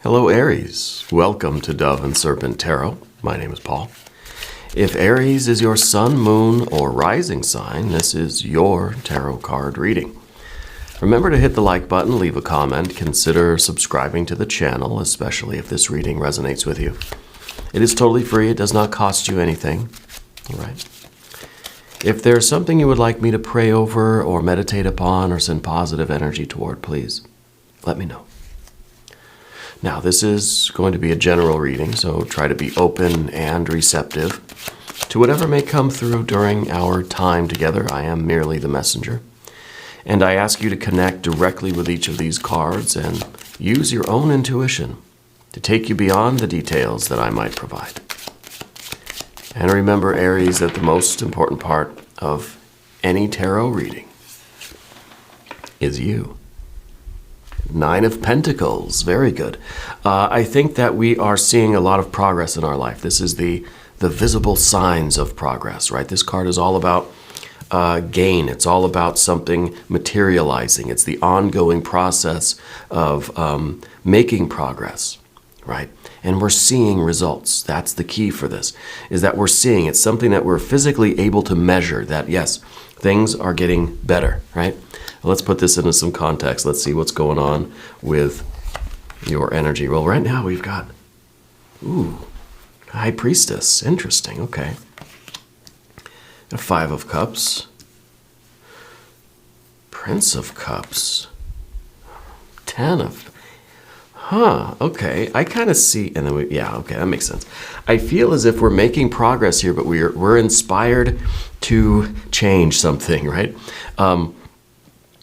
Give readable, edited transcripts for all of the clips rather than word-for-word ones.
Hello Aries, welcome to Dove and Serpent Tarot. My name is Paul. If Aries is your sun, moon, or rising sign, this is your tarot card reading. Remember to hit the like button, leave a comment, consider subscribing to the channel, especially if this reading resonates with you. It is totally free, it does not cost you anything. All right. If there's something you would like me to pray over or meditate upon or send positive energy toward, please let me know. Now, this is going to be a general reading, so try to be open and receptive to whatever may come through during our time together. I am merely the messenger. And I ask you to connect directly with each of these cards and use your own intuition to take you beyond the details that I might provide. And remember, Aries, that the most important part of any tarot reading is you. Nine of Pentacles, very good. I think that we are seeing a lot of progress in our life. This is the visible signs of progress, right? This card is all about gain. It's all about something materializing. It's the ongoing process of making progress, right? And we're seeing results. That's the key for this, is that we're seeing. It's something that we're physically able to measure, that yes, things are getting better, right? Let's put this into some context. Let's see what's going on with your energy. Well, right now we've got, High Priestess. Interesting, okay. A Five of Cups. Prince of Cups. Okay. I kind of see, and then okay, that makes sense. I feel as if we're making progress here, but we're inspired to change something, right?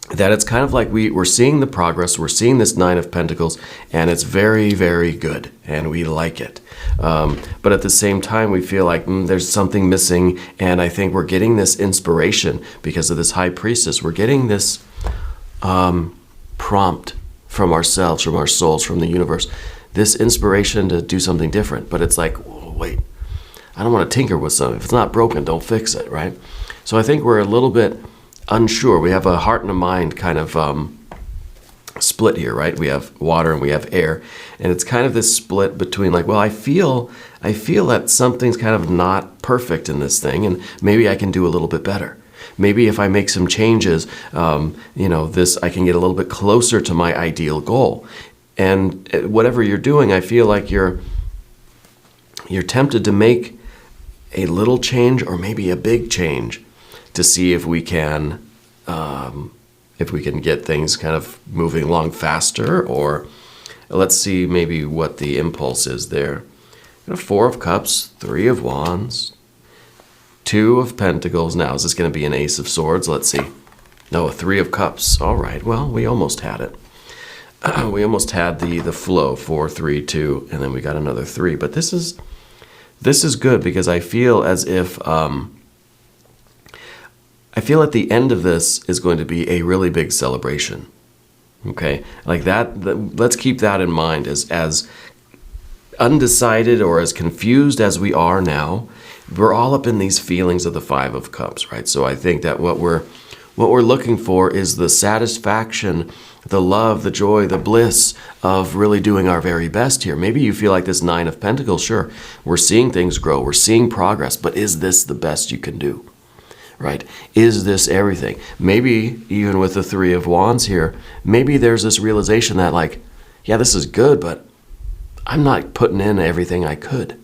That it's kind of like we're seeing the progress, we're seeing this Nine of Pentacles, and it's very, very good, and we like it. But at the same time, we feel like there's something missing, and I think we're getting this inspiration because of this High Priestess. We're getting this prompt from ourselves, from our souls, from the universe, this inspiration to do something different. But it's like, wait, I don't want to tinker with something. If it's not broken, don't fix it, right? So I think we're a little bit unsure. We have a heart and a mind kind of split here, right? We have water and we have air, and it's kind of this split between like, well, I feel that something's kind of not perfect in this thing, and maybe I can do a little bit better. Maybe if I make some changes, I can get a little bit closer to my ideal goal. And whatever you're doing, I feel like you're tempted to make a little change or maybe a big change to see if we can get things kind of moving along faster, or let's see maybe what the impulse is there. Four of Cups, Three of Wands, Two of Pentacles. Now, is this going to be an Ace of Swords? Let's see. No, a Three of Cups. All right, well, we almost had it. We almost had the flow, 4, 3, 2, and then we got another 3. But this is good because I feel as if I feel at the end of this is going to be a really big celebration. Okay? Like that, let's keep that in mind as undecided or as confused as we are now. We're all up in these feelings of the Five of Cups, right? So I think that what we're looking for is the satisfaction, the love, the joy, the bliss of really doing our very best here. Maybe you feel like this Nine of Pentacles, sure, we're seeing things grow, we're seeing progress, but is this the best you can do? Right? Is this everything? Maybe even with the Three of Wands here, maybe there's this realization that like, yeah, this is good, but I'm not putting in everything I could.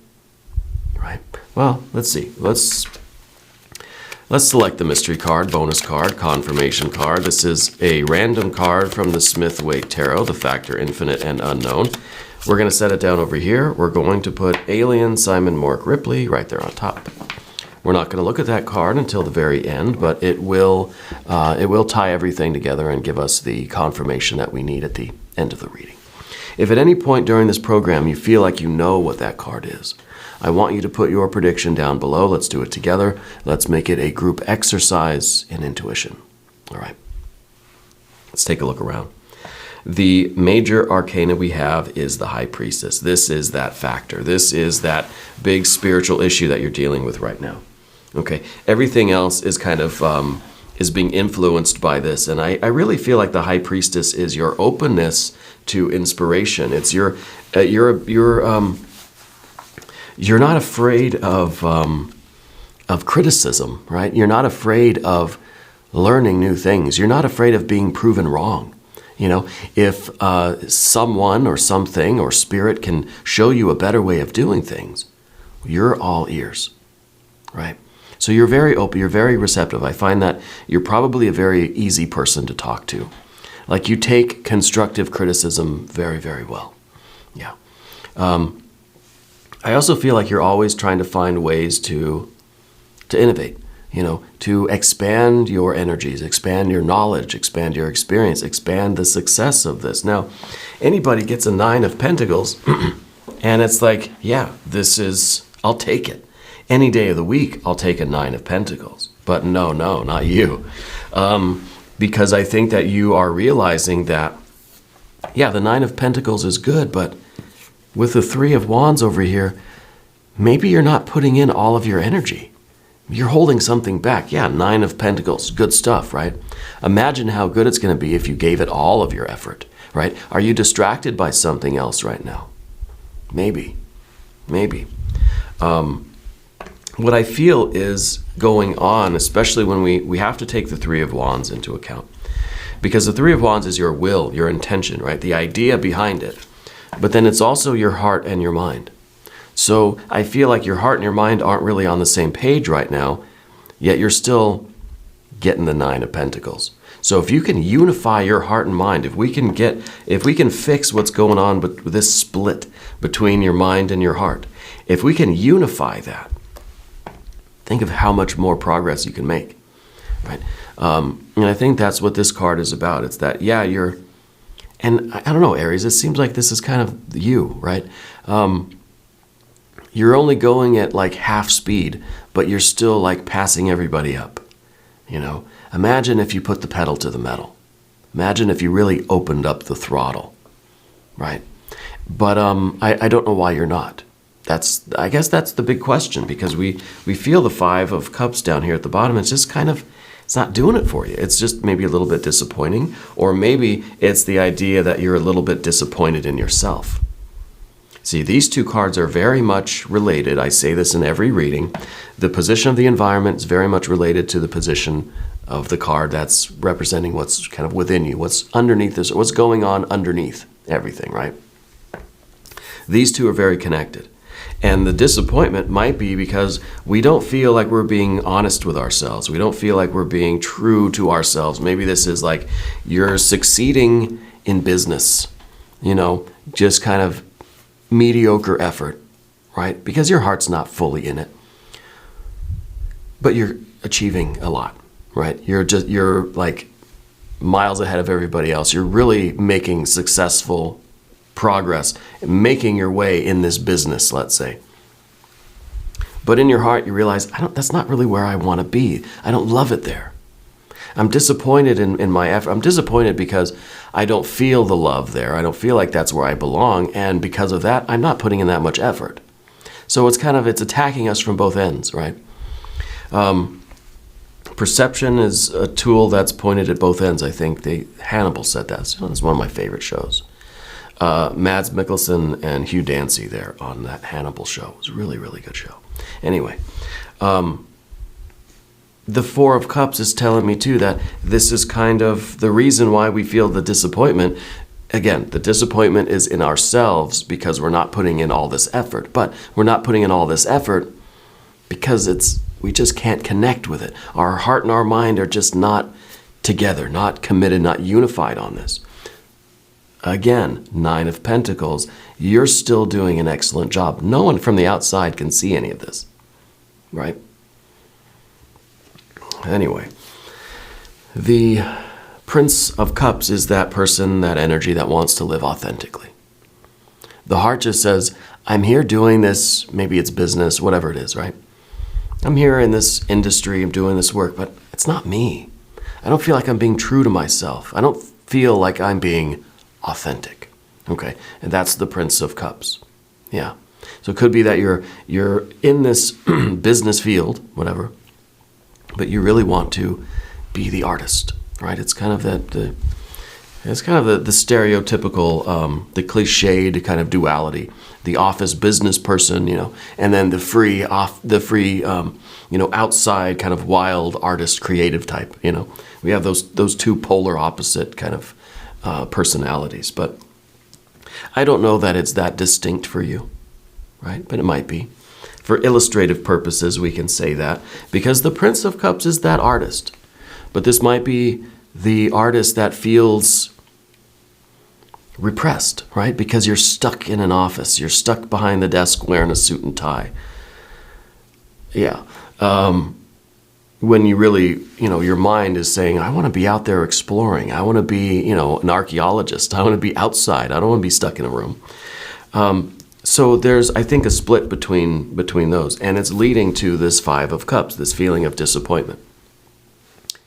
Right? Well, let's see. Let's select the mystery card, bonus card, confirmation card. This is a random card from the Smith-Waite Tarot, the Factor Infinite and Unknown. We're going to set it down over here. We're going to put Alien Simon Mork Ripley right there on top. We're not going to look at that card until the very end, but it will tie everything together and give us the confirmation that we need at the end of the reading. If at any point during this program you feel like you know what that card is, I want you to put your prediction down below. Let's do it together. Let's make it a group exercise in intuition. All right. Let's take a look around. The major arcana we have is the High Priestess. This is that factor. This is that big spiritual issue that you're dealing with right now. Okay, everything else is kind of is being influenced by this. And I really feel like the High Priestess is your openness to inspiration. It's you're not afraid of criticism, right? You're not afraid of learning new things. You're not afraid of being proven wrong. If someone or something or spirit can show you a better way of doing things, you're all ears, right? So you're very open, you're very receptive. I find that you're probably a very easy person to talk to. Like, you take constructive criticism very, very well. Yeah. I also feel like you're always trying to find ways to innovate, to expand your energies, expand your knowledge, expand your experience, expand the success of this. Now, anybody gets a 9 of Pentacles, and it's like, yeah, I'll take it. Any day of the week, I'll take a 9 of Pentacles. But no, not you. Because I think that you are realizing that, yeah, the 9 of Pentacles is good, but with the 3 of Wands over here, maybe you're not putting in all of your energy. You're holding something back. Yeah, 9 of Pentacles, good stuff, right? Imagine how good it's going to be if you gave it all of your effort, right? Are you distracted by something else right now? Maybe. What I feel is going on, especially when we have to take the 3 of Wands into account. Because the 3 of Wands is your will, your intention, right? The idea behind it. But then it's also your heart and your mind. So I feel like your heart and your mind aren't really on the same page right now, yet you're still getting the 9 of Pentacles. So if you can unify your heart and mind, if we can fix what's going on with this split between your mind and your heart, if we can unify that, think of how much more progress you can make, right? And I think that's what this card is about. It's that, yeah, and I don't know, Aries, it seems like this is kind of you, right? You're only going at like half speed, but you're still like passing everybody up, Imagine if you put the pedal to the metal. Imagine if you really opened up the throttle, right? But I don't know why you're not. I guess that's the big question, because we feel the 5 of Cups down here at the bottom. It's just kind of, it's not doing it for you. It's just maybe a little bit disappointing, or maybe it's the idea that you're a little bit disappointed in yourself. See, these two cards are very much related. I say this in every reading. The position of the environment is very much related to the position of the card that's representing what's kind of within you, what's underneath this, what's going on underneath everything, right? These two are very connected. And the disappointment might be because we don't feel like we're being honest with ourselves. We don't feel like we're being true to ourselves. Maybe this is like you're succeeding in business, just kind of mediocre effort, right? Because your heart's not fully in it. But you're achieving a lot, right? You're like miles ahead of everybody else. You're really making successful progress, making your way in this business, let's say. But in your heart, you realize, that's not really where I want to be. I don't love it there. I'm disappointed in my effort. I'm disappointed because I don't feel the love there. I don't feel like that's where I belong. And because of that, I'm not putting in that much effort. So it's attacking us from both ends, right? Perception is a tool that's pointed at both ends. I think Hannibal said that. So it's one of my favorite shows. Mads Mikkelsen and Hugh Dancy there on that Hannibal show. It was a really, really good show. Anyway, the 4 of Cups is telling me too that this is kind of the reason why we feel the disappointment. Again, the disappointment is in ourselves because we're not putting in all this effort. But we're not putting in all this effort because we just can't connect with it. Our heart and our mind are just not together, not committed, not unified on this. Again, 9 of Pentacles, you're still doing an excellent job. No one from the outside can see any of this, right? Anyway, the Prince of Cups is that person, that energy that wants to live authentically. The heart just says, I'm here doing this, maybe it's business, whatever it is, right? I'm here in this industry, I'm doing this work, but it's not me. I don't feel like I'm being true to myself. I don't feel like I'm being authentic. Okay, and that's the Prince of Cups. Yeah. So it could be that you're in this business field, whatever, but you really want to be the artist, right? It's kind of the stereotypical, the cliched kind of duality, the office business person, and then the free, outside kind of wild artist, creative type. We have those two polar opposite kind of personalities. But I don't know that it's that distinct for you, right? But it might be. For illustrative purposes, we can say that because the Prince of Cups is that artist. But this might be the artist that feels repressed, right? Because you're stuck in an office. You're stuck behind the desk wearing a suit and tie. Yeah. When you really, your mind is saying, I want to be out there exploring. I want to be, an archaeologist. I want to be outside. I don't want to be stuck in a room. So there's, I think, a split between those. And it's leading to this Five of Cups, this feeling of disappointment.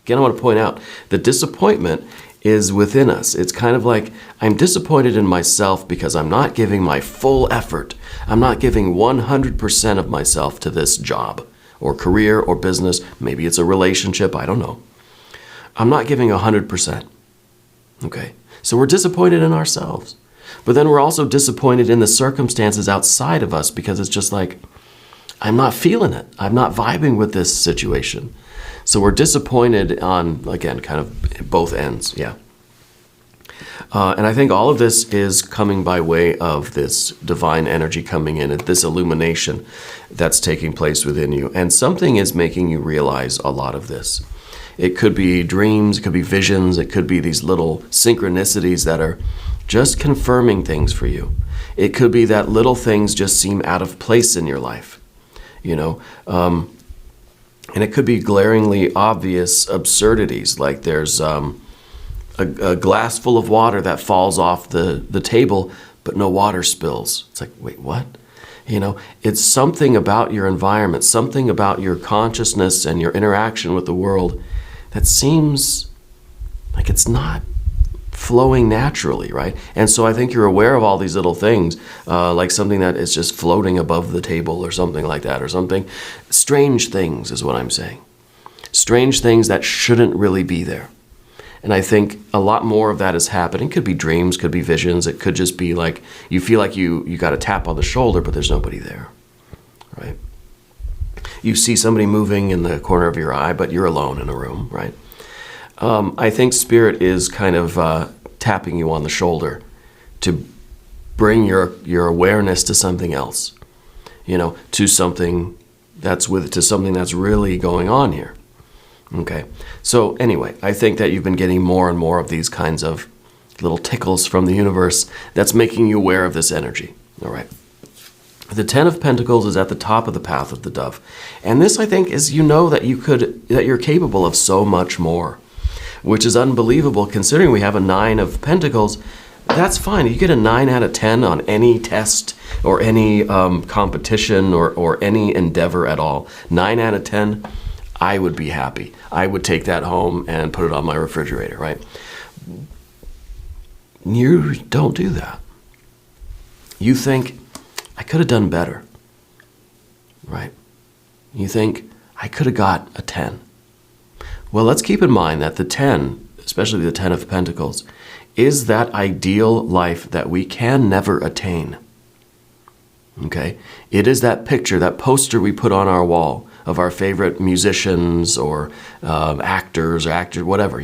Again, I want to point out that disappointment is within us. It's kind of like I'm disappointed in myself because I'm not giving my full effort. I'm not giving 100% of myself to this job or career or business. Maybe it's a relationship. I don't know. I'm not giving 100%. Okay? So we're disappointed in ourselves. But then we're also disappointed in the circumstances outside of us because it's just like, I'm not feeling it. I'm not vibing with this situation. So we're disappointed on, again, kind of both ends, yeah. And I think all of this is coming by way of this divine energy coming in, this illumination that's taking place within you. And something is making you realize a lot of this. It could be dreams, it could be visions, it could be these little synchronicities that are just confirming things for you. It could be that little things just seem out of place in your life, and it could be glaringly obvious absurdities, like there's a glass full of water that falls off the table, but no water spills. It's like, wait, what? It's something about your environment, something about your consciousness and your interaction with the world that seems like it's not flowing naturally, right? And so I think you're aware of all these little things, like something that is just floating above the table or something like that, or something. Strange things is what I'm saying. Strange things that shouldn't really be there. And I think a lot more of that is happening. Could be dreams, could be visions. It could just be like you feel like you got a tap on the shoulder, but there's nobody there, right? You see somebody moving in the corner of your eye, but you're alone in a room, right? I think Spirit is kind of tapping you on the shoulder to bring your awareness to something else, to something that's really going on here. Okay. So anyway, I think that you've been getting more and more of these kinds of little tickles from the universe that's making you aware of this energy. All right. The Ten of Pentacles is at the top of the path of the dove. And this, I think, is that you're capable of so much more, which is unbelievable considering we have a Nine of Pentacles. That's fine. You get a 9 out of 10 on any test or any competition or any endeavor at all. 9 out of 10, I would be happy. I would take that home and put it on my refrigerator, right? You don't do that. You think, I could have done better, right? You think, I could have got a 10. Well, let's keep in mind that the 10, especially the 10 of Pentacles, is that ideal life that we can never attain. Okay? It is that picture, that poster we put on our wall of our favorite musicians or actors, whatever,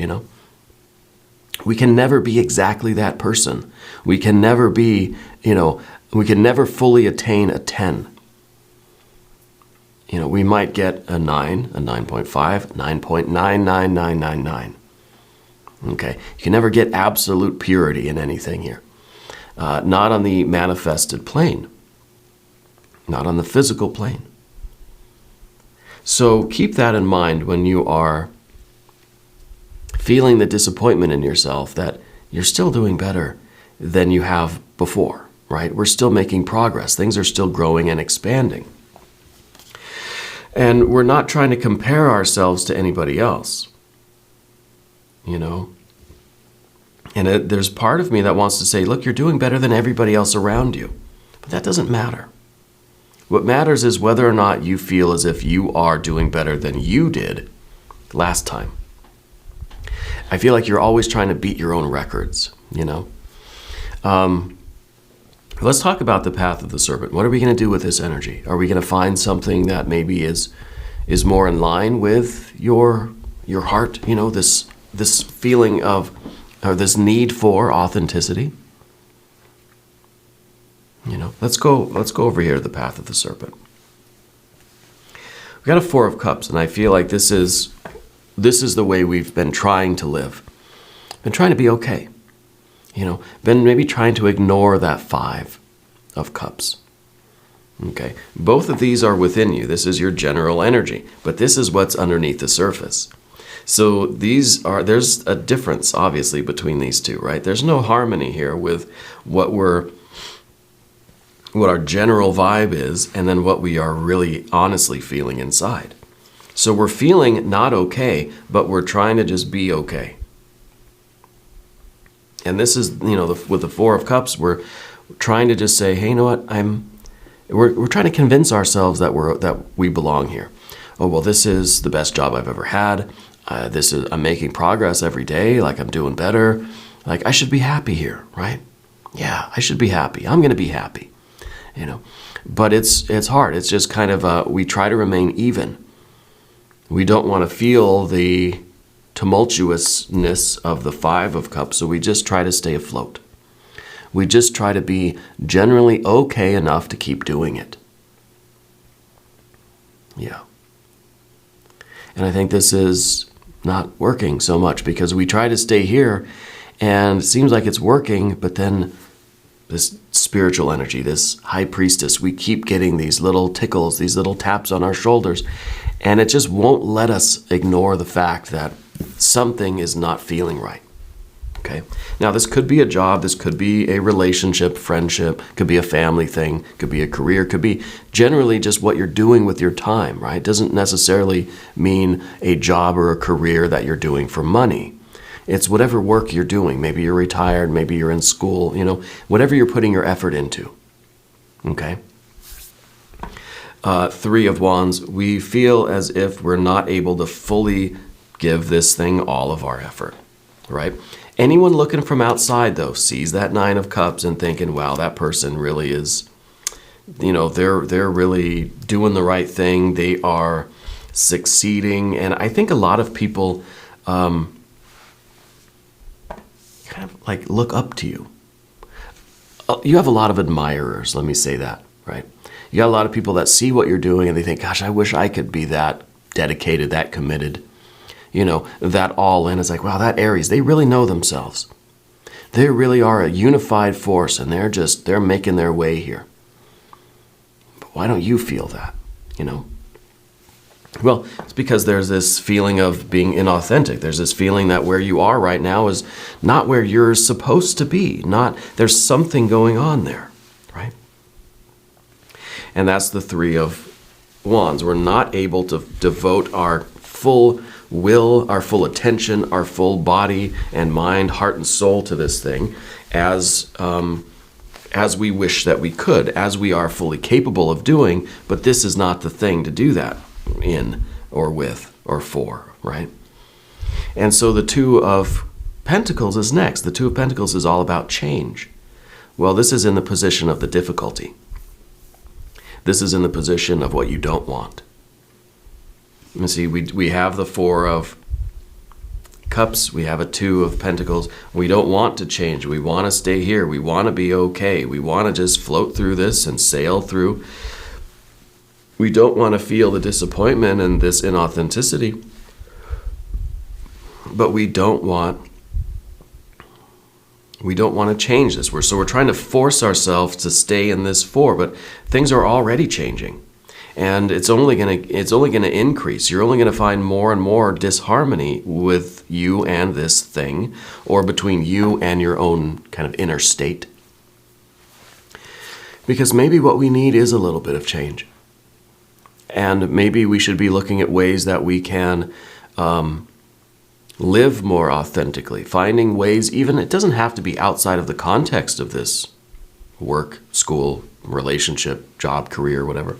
We can never be exactly that person. We can never be, we can never fully attain a 10. We might get a 9, a 9.5, 9.99999. Okay? You can never get absolute purity in anything here. Not on the manifested plane. Not on the physical plane. So keep that in mind when you are feeling the disappointment in yourself that you're still doing better than you have before, right? We're still making progress. Things are still growing and expanding. And we're not trying to compare ourselves to anybody else, And there's part of me that wants to say, look, you're doing better than everybody else around you. But that doesn't matter. What matters is whether or not you feel as if you are doing better than you did last time. I feel like you're always trying to beat your own records, you know. Let's talk about the path of the serpent. What are we going to do with this energy? Are we going to find something that maybe is more in line with your heart? You know, this feeling of, or this need for authenticity. You know, let's go over here to the path of the serpent. We've got a Four of Cups, and I feel like this is the way we've been trying to live. Been trying to be okay. You know, been maybe trying to ignore that Five of Cups. Okay, both of these are within you. This is your general energy, but this is what's underneath the surface. So there's a difference, obviously, between these two, right? There's no harmony here with what our general vibe is and then what we are really honestly feeling inside. So we're feeling not okay, but we're trying to just be okay. And this is, you know, with the Four of Cups, we're trying to just say, hey, you know what? We're trying to convince ourselves that we belong here. Oh, well, this is the best job I've ever had. I'm making progress every day. Like, I'm doing better. Like, I should be happy here, right? Yeah, I should be happy. I'm going to be happy, you know. But it's hard. It's just kind of we try to remain even. We don't want to feel the tumultuousness of the Five of Cups, so we just try to stay afloat. We just try to be generally okay enough to keep doing it. Yeah. And I think this is not working so much because we try to stay here and it seems like it's working, but then this spiritual energy, this high priestess, we keep getting these little tickles, these little taps on our shoulders, and it just won't let us ignore the fact that something is not feeling right. Okay. Now, this could be a job, this could be a relationship, friendship, could be a family thing, could be a career, could be generally just what you're doing with your time, right? It doesn't necessarily mean a job or a career that you're doing for money. It's whatever work you're doing. Maybe you're retired, maybe you're in school, you know, whatever you're putting your effort into. Okay. Three of Wands, we feel as if we're not able to fully give this thing all of our effort, right? Anyone looking from outside, though, sees that Nine of Cups and thinking, wow, that person really is, you know, they're really doing the right thing. They are succeeding. And I think a lot of people kind of like look up to you. You have a lot of admirers, let me say that, right? You got a lot of people that see what you're doing and they think, gosh, I wish I could be that dedicated, that committed. You know, that all in. It's like, wow, that Aries, they really know themselves. They really are a unified force and they're making their way here. But why don't you feel that, you know? Well, it's because there's this feeling of being inauthentic. There's this feeling that where you are right now is not where you're supposed to be. There's something going on there, right? And that's the Three of Wands. We're not able to devote our full will, our full attention, our full body and mind, heart and soul to this thing as we wish that we could, as we are fully capable of doing, but this is not the thing to do that in or with or for, right? And so the Two of Pentacles is next. The Two of Pentacles is all about change. Well, this is in the position of the difficulty. This is in the position of what you don't want. You see, we have the Four of Cups, we have a Two of Pentacles. We don't want to change. We want to stay here. We want to be okay. We want to just float through this and sail through. We don't want to feel the disappointment and this inauthenticity. But we don't want to change this. So we're trying to force ourselves to stay in this Four, but things are already changing. And it's only going to increase. You're only going to find more and more disharmony with you and this thing, or between you and your own kind of inner state. Because maybe what we need is a little bit of change. And maybe we should be looking at ways that we can live more authentically, finding ways, even it doesn't have to be outside of the context of this work, school, relationship, job, career, whatever.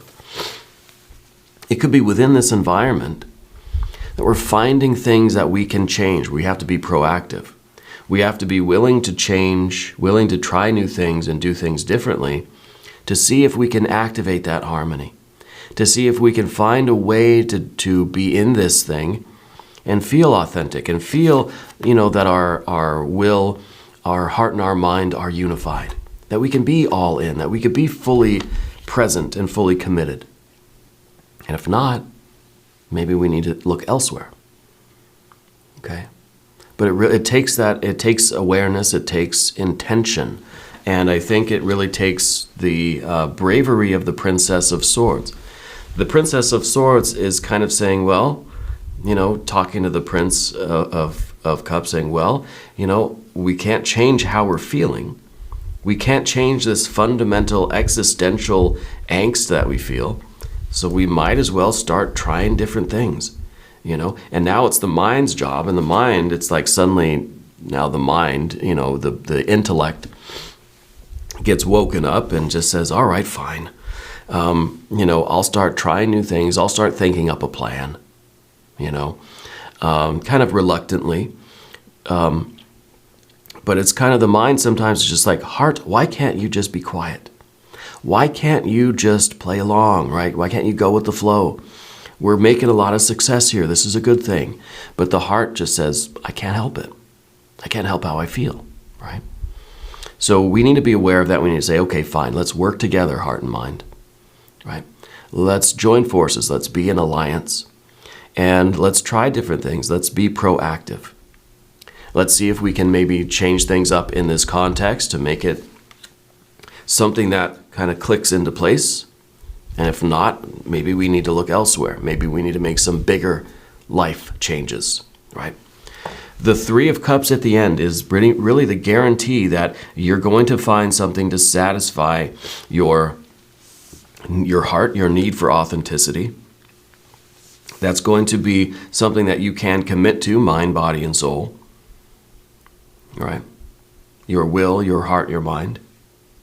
It could be within this environment. that we're finding things that we can change. We have to be proactive. We have to be willing to change, willing to try new things and do things differently to see if we can activate that harmony, to see if we can find a way to be in this thing and feel authentic and feel, that our will, our heart and our mind are unified, that we can be all in, that we could be fully present and fully committed. And if not, maybe we need to look elsewhere. Okay? But it takes awareness, it takes intention. And I think it really takes the bravery of the Princess of Swords. The Princess of Swords is kind of saying, well, talking to the Prince of Cups, saying, well, we can't change how we're feeling. We can't change this fundamental existential angst that we feel. So we might as well start trying different things, And now it's the mind's job, and the mind, it's like suddenly now the mind, the intellect gets woken up and just says, all right, fine. I'll start trying new things. I'll start thinking up a plan, kind of reluctantly. But it's kind of the mind sometimes is just like, heart, why can't you just be quiet? Why can't you just play along, right? Why can't you go with the flow? We're making a lot of success here. This is a good thing. But the heart just says, I can't help it. I can't help how I feel, right? So we need to be aware of that. We need to say, okay, fine, let's work together, heart and mind, right? Let's join forces. Let's be an alliance. And let's try different things. Let's be proactive. Let's see if we can maybe change things up in this context to make it something that kind of clicks into place. And if not, maybe we need to look elsewhere. Maybe we need to make some bigger life changes, right? The Three of Cups at the end is really the guarantee that you're going to find something to satisfy your heart, your need for authenticity. That's going to be something that you can commit to, mind, body, and soul. Right? Your will, your heart, your mind,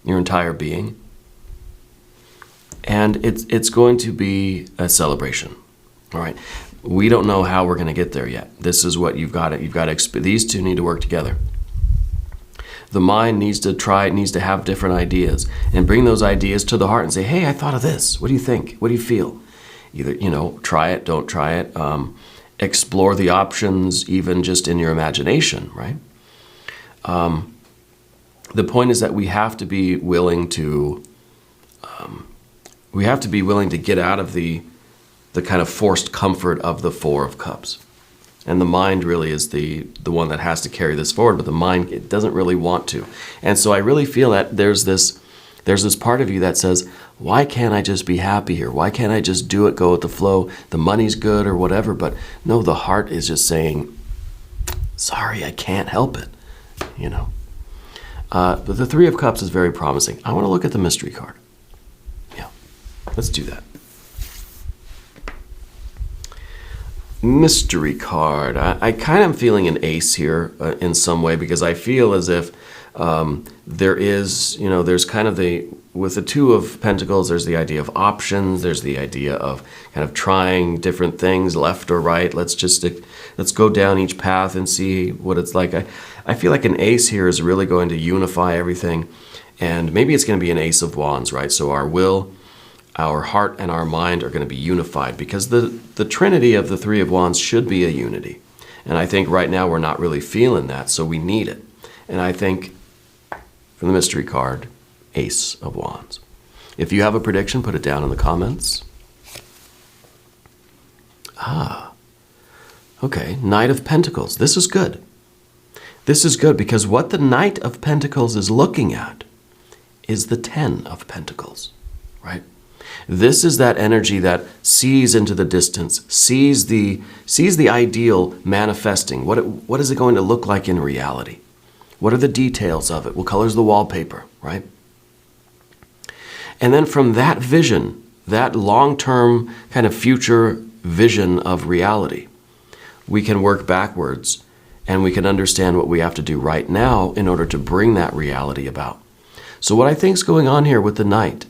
your entire being. And it's going to be a celebration. All right? We don't know how we're going to get there yet. This is what you've got to these two need to work together. The mind needs to have different ideas and bring those ideas to the heart and say, hey, I thought of this. What do you think? What do you feel? Either, try it, don't try it. Explore the options even just in your imagination, right? The point is that we have to be willing to get out of the kind of forced comfort of the Four of Cups. And the mind really is the one that has to carry this forward, but the mind, it doesn't really want to. And so I really feel that there's this part of you that says, why can't I just be happy here? Why can't I just do it, go with the flow? The money's good or whatever. But no, the heart is just saying, sorry, I can't help it, But the Three of Cups is very promising. I want to look at the mystery card. Yeah, let's do that. Mystery card. I kind of am feeling an ace here in some way, because I feel as if there is, there's kind of with the Two of Pentacles, there's the idea of options. There's the idea of kind of trying different things, left or right. Let's go down each path and see what it's like. I feel like an ace here is really going to unify everything. And maybe it's going to be an Ace of Wands, right? So our will, our heart, and our mind are going to be unified, because the trinity of the Three of Wands should be a unity. And I think right now we're not really feeling that, so we need it. And I think from the mystery card, Ace of Wands. If you have a prediction, put it down in the comments. Okay, Knight of Pentacles. This is good. This is good because what the Knight of Pentacles is looking at is the Ten of Pentacles, right? This is that energy that sees into the distance, sees the ideal manifesting. What is it going to look like in reality? What are the details of it? What color's the wallpaper, right? And then from that vision, that long-term kind of future vision of reality, we can work backwards and we can understand what we have to do right now in order to bring that reality about. So what I think is going on here with the Knight,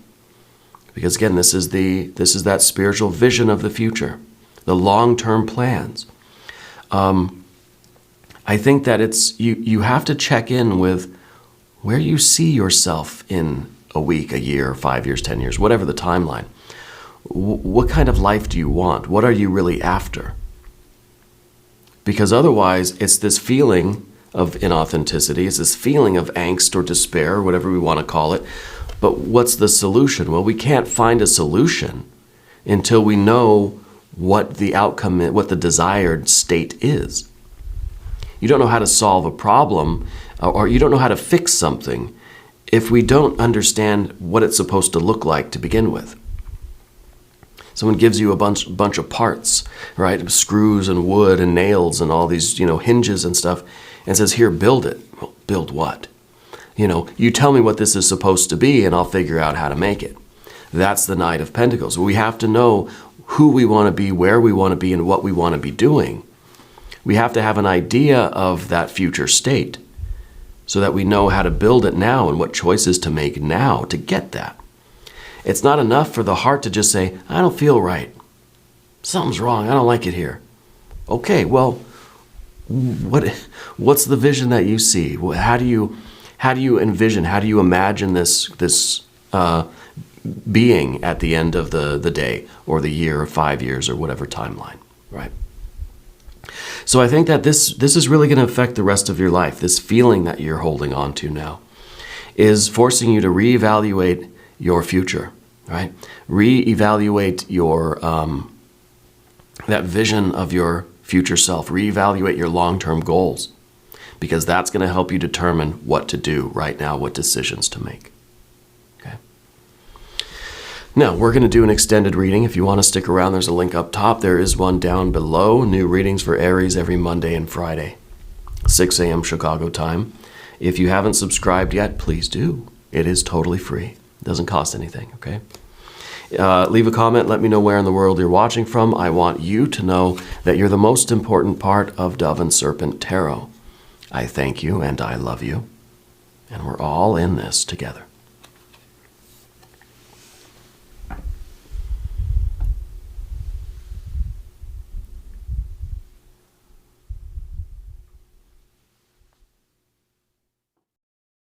because again, this is that spiritual vision of the future, the long-term plans. I think that you have to check in with where you see yourself in a week, a year, 5 years, 10 years, whatever the timeline. What kind of life do you want? What are you really after? Because otherwise, it's this feeling of inauthenticity. It's this feeling of angst or despair, or whatever we want to call it. But what's the solution? Well, we can't find a solution until we know what the outcome is, what the desired state is. You don't know how to solve a problem, or you don't know how to fix something if we don't understand what it's supposed to look like to begin with. Someone gives you a bunch of parts, right? Screws and wood and nails and all these, hinges and stuff, and says, here, build it. Well, build what? You tell me what this is supposed to be and I'll figure out how to make it. That's the Knight of Pentacles. We have to know who we want to be, where we want to be, and what we want to be doing. We have to have an idea of that future state so that we know how to build it now and what choices to make now to get that. It's not enough for the heart to just say, I don't feel right. Something's wrong. I don't like it here. Okay, well, what's the vision that you see? How do you envision? How do you imagine this being at the end of the day or the year or 5 years or whatever timeline, right? So I think that this is really going to affect the rest of your life. This feeling that you're holding on to now is forcing you to reevaluate your future, right? Reevaluate your that vision of your future self. Reevaluate your long-term goals, because that's going to help you determine what to do right now, what decisions to make. Okay. Now, we're going to do an extended reading. If you want to stick around, there's a link up top. There is one down below. New readings for Aries every Monday and Friday, 6 a.m. Chicago time. If you haven't subscribed yet, please do. It is totally free. It doesn't cost anything, okay? Leave a comment. Let me know where in the world you're watching from. I want you to know that you're the most important part of Dove and Serpent Tarot. I thank you and I love you. And we're all in this together.